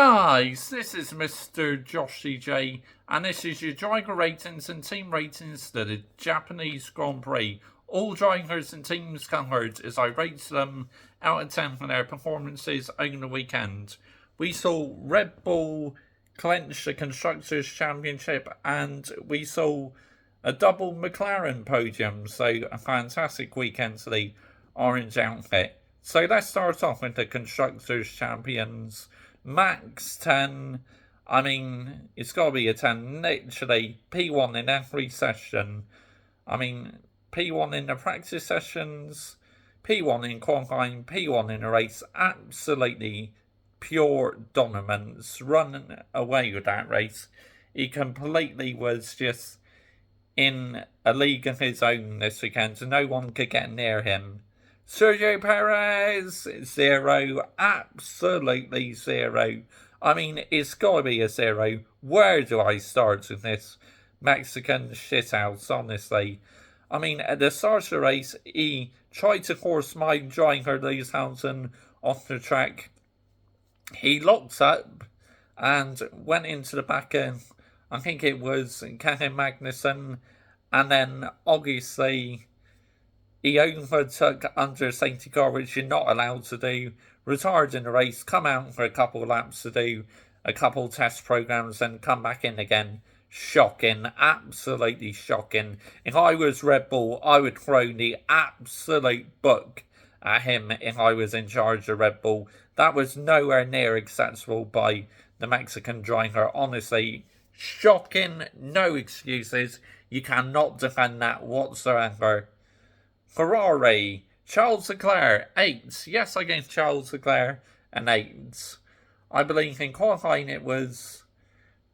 Guys, this is Mr. Joshy J, and this is your driver ratings and team ratings for the Japanese Grand Prix. All drivers and teams covered as I rate them out of 10 for their performances over the weekend. We saw Red Bull clinch the Constructors' Championship, and we saw a double McLaren podium, so a fantastic weekend for the orange outfit. So let's start off with the Constructors' Champions. Max 10, I mean, it's got to be a 10, literally P1 in every session. I mean, P1 in the practice sessions, P1 in qualifying, P1 in a race, absolutely pure dominance, running away with that race. He completely was just in a league of his own this weekend, so no one could get near him. Sergio Perez, 0, absolutely 0. I mean, it's got to be a 0. Where do I start with this Mexican shithouse, honestly? I mean, at the start of the race, he tried to force my driver, Lewis Hamilton, off the track. He locked up and went into the back of, I think it was Kevin Magnussen, and then obviously he overtook under a safety car, which you're not allowed to do, retired in the race, come out for a couple of laps to do a couple of test programs, and come back in again. Shocking, absolutely shocking. If I was Red Bull, I would throw the absolute book at him if I was in charge of Red Bull. That was nowhere near acceptable by the Mexican driver. Honestly, shocking, no excuses. You cannot defend that whatsoever. Ferrari, Charles Leclerc, 8. Yes, I gave Charles Leclerc an 8. I believe in qualifying it was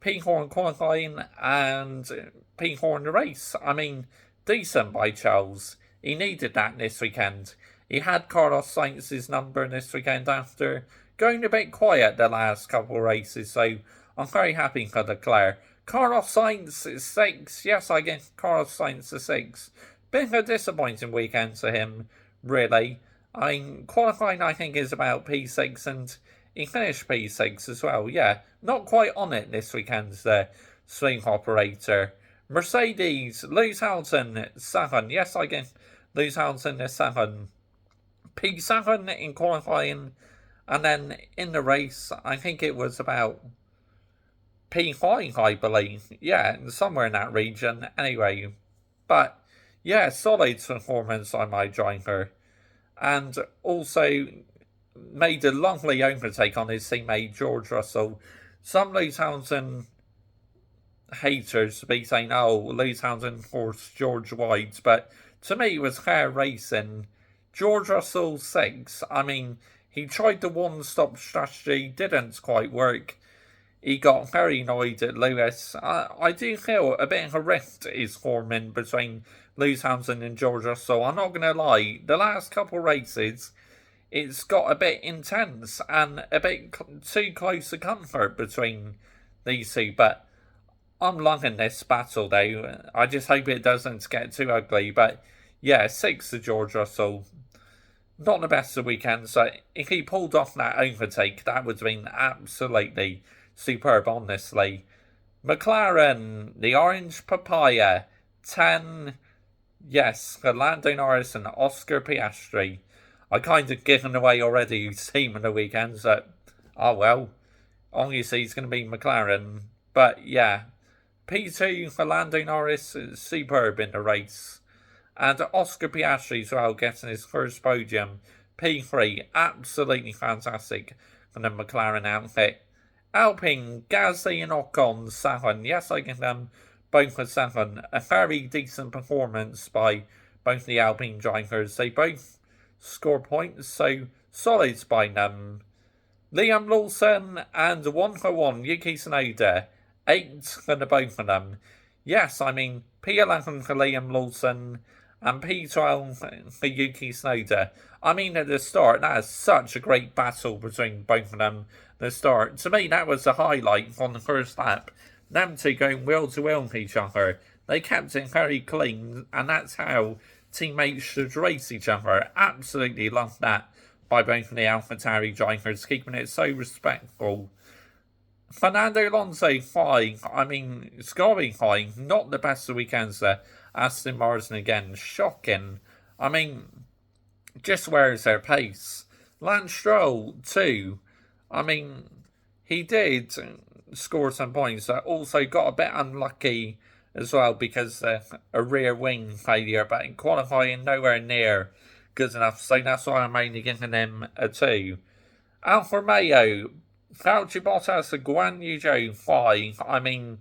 P4 in qualifying and P4 in the race. I mean, decent by Charles. He needed that this weekend. He had Carlos Sainz's number this weekend after going a bit quiet the last couple of races, so I'm very happy for Leclerc. Carlos Sainz is 6. Yes, I give Carlos Sainz a 6. Bit of a disappointing weekend for him, really. I mean, qualifying I think is about P6, and he finished P6 as well. Yeah, not quite on it this weekend, the swing operator. Mercedes, Lewis Hamilton, 7. Yes, I give Lewis Hamilton a 7. P7 in qualifying, and then in the race, I think it was about P5, I believe. Yeah, somewhere in that region. Anyway, but yeah, solid performance by my driver. And also made a lovely overtake on his teammate George Russell. Some Lewis Hamilton haters be saying, oh, Lewis Hamilton forced George wide, but to me it was fair racing. George Russell 6. I mean, he tried the one-stop strategy, didn't quite work. He got very annoyed at Lewis. I do feel a bit of a rift is forming between Lewis Hamilton and George Russell. I'm not going to lie, the last couple of races, it's got a bit intense and a bit too close to comfort between these two. But I'm loving this battle, though. I just hope it doesn't get too ugly. But yeah, 6 to George Russell. Not the best of the weekend. So if he pulled off that overtake, that would have been absolutely superb, honestly. McLaren, the Orange Papaya, 10. Yes, Lando Norris and Oscar Piastri. I kind of given away already who's team in the weekend, so oh well. Obviously it's going to be McLaren. But yeah, P2 for Lando Norris is superb in the race. And Oscar Piastri as well, getting his first podium. P3, absolutely fantastic for the McLaren outfit. Alpine, Gasly and Ocon, 7. Yes, I give them both a 7. A very decent performance by both the Alpine drivers. They both score points, so solid by them. Liam Lawson and 1 for 1, Yuki Tsunoda, 8 for the both of them. Yes, I mean, P11 for Liam Lawson and P12 for Yuki Tsunoda. I mean, at the start, that is such a great battle between both of them. The start, to me, that was the highlight on the first lap. Them two going wheel to wheel with each other. They kept it very clean, and that's how teammates should race each other. Absolutely love that by both of the AlphaTauri drivers, keeping it so respectful. Fernando Alonso, high. I mean, it's got to be high. Not the best of weekends there. Aston Martin again, shocking. I mean, just where's their pace? Lance Stroll, too. I mean, he did score some points. Also got a bit unlucky as well because a rear wing failure, but in qualifying, nowhere near good enough. So that's why I'm only giving him a 2. Alfa Romeo, Valtteri Bottas and Guan Yu Zhou, 5. I mean,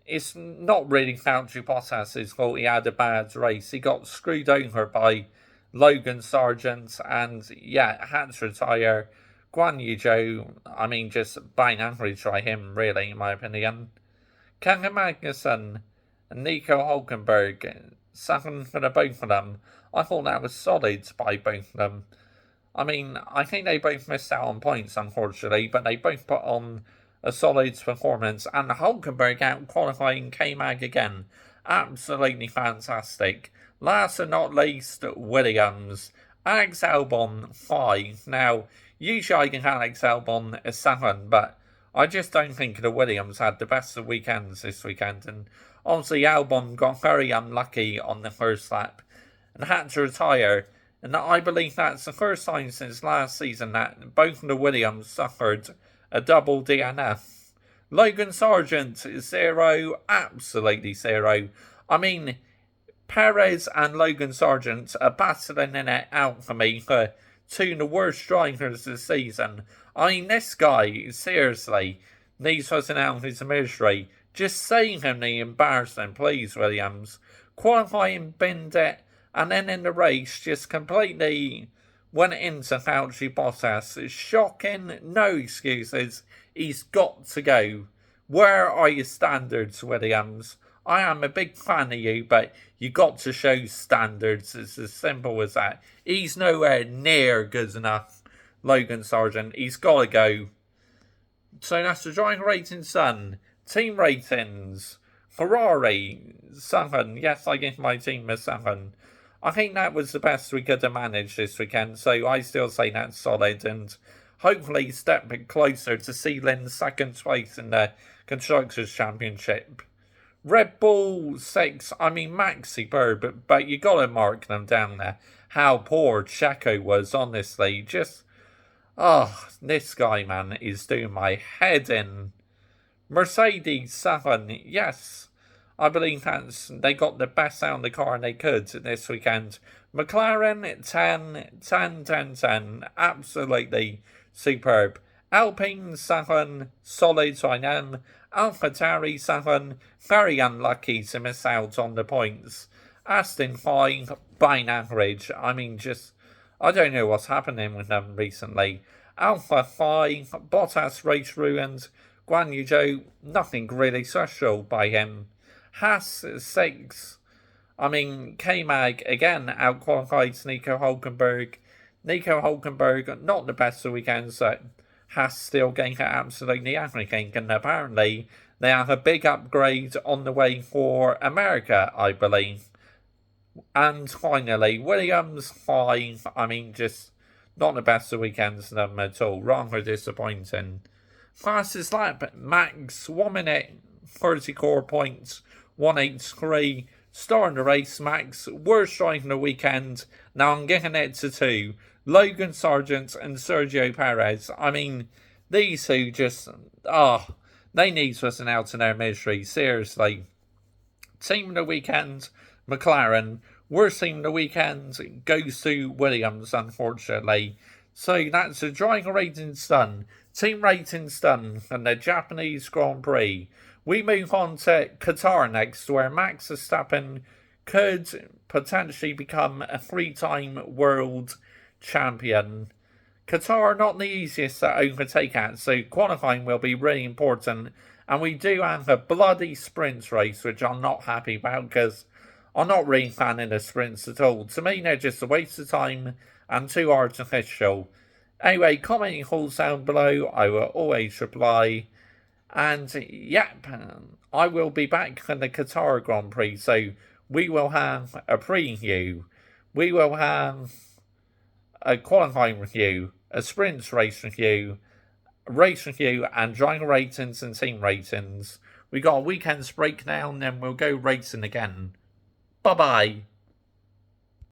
it's not really Valtteri Bottas' fault he had a bad race. He got screwed over by Logan, Sargent, and had to retire. Guan Yu Zhou, I mean, just bang average by him, really, in my opinion. Kevin Magnussen and Nico Hulkenberg, 7 for the both of them. I thought that was solid by both of them. I mean, I think they both missed out on points, unfortunately, but they both put on a solid performance. And Hulkenberg out qualifying K-Mag again. Absolutely fantastic. Last but not least, Williams. Alex Albon, 5. Now, usually I give Alex Albon a 7, but I just don't think the Williams had the best of weekends this weekend. And obviously Albon got very unlucky on the first lap and had to retire. And I believe that's the first time since last season that both of the Williams suffered a double DNF. Logan Sargent, 0, absolutely 0. I mean, Perez and Logan Sargent are battling it out for me for 2 of the worst drivers this season. I mean, this guy, seriously, needs us out of his misery. Just save him the embarrassment, please, Williams. Qualifying binned it, and then in the race, just completely went into Valtteri Bottas. Shocking, no excuses. He's got to go. Where are your standards, Williams? I am a big fan of you, but you got to show standards. It's as simple as that. He's nowhere near good enough, Logan Sargent. He's got to go. So that's the driver ratings done. Team ratings. Ferrari, 7. Yes, I give my team a 7. I think that was the best we could have managed this weekend, so I still say that's solid and hopefully step closer to sealing second place in the Constructors' Championship. Red Bull, 6. I mean, Max superb, but you got to mark them down there. How poor Checo was, honestly. Just, this guy, man, is doing my head in. Mercedes, 7. Yes. I believe they got the best out of the car they could this weekend. McLaren, 10. Absolutely superb. Alpine, 7. Solid I am. AlphaTauri, 7. Very unlucky to miss out on the points. Aston, 5. By average. I mean, I don't know what's happening with them recently. Alpha, 5. Bottas, race ruined. Guan Yu Zhou, nothing really special by him. Haas, 6. I mean, K-Mag, again, outqualified Nico Hulkenberg. Nico Hulkenberg, not the best of weekends, so Haas still getting absolutely everything. And apparently, they have a big upgrade on the way for America, I believe. And finally, Williams, 5. I mean, just not the best of weekends for them at all. Rather disappointing. Fastest lap, Max, 1 minute, 34 points. 183. Starting the race, Max. Worst drive in the weekend. Now I'm giving it to 2. Logan Sargent and Sergio Perez. I mean, these two just, they need us out in their misery. Seriously. Team of the weekend, McLaren. Worst team of the weekend goes to Williams, unfortunately. So that's the driver ratings done. Team ratings done. And the Japanese Grand Prix. We move on to Qatar next, where Max Verstappen could potentially become a 3-time world champion. Qatar not the easiest to overtake at, so qualifying will be really important. And we do have a bloody sprint race, which I'm not happy about because I'm not really fanning the sprints at all. To me, they're just a waste of time and too artificial. Anyway, commenting halls down below. I will always reply. And I will be back for the Qatar Grand Prix, so we will have a preview. We will have a qualifying review, a sprint race review, race review and driver ratings and team ratings. We got a weekend's breakdown, then we'll go racing again. Bye bye.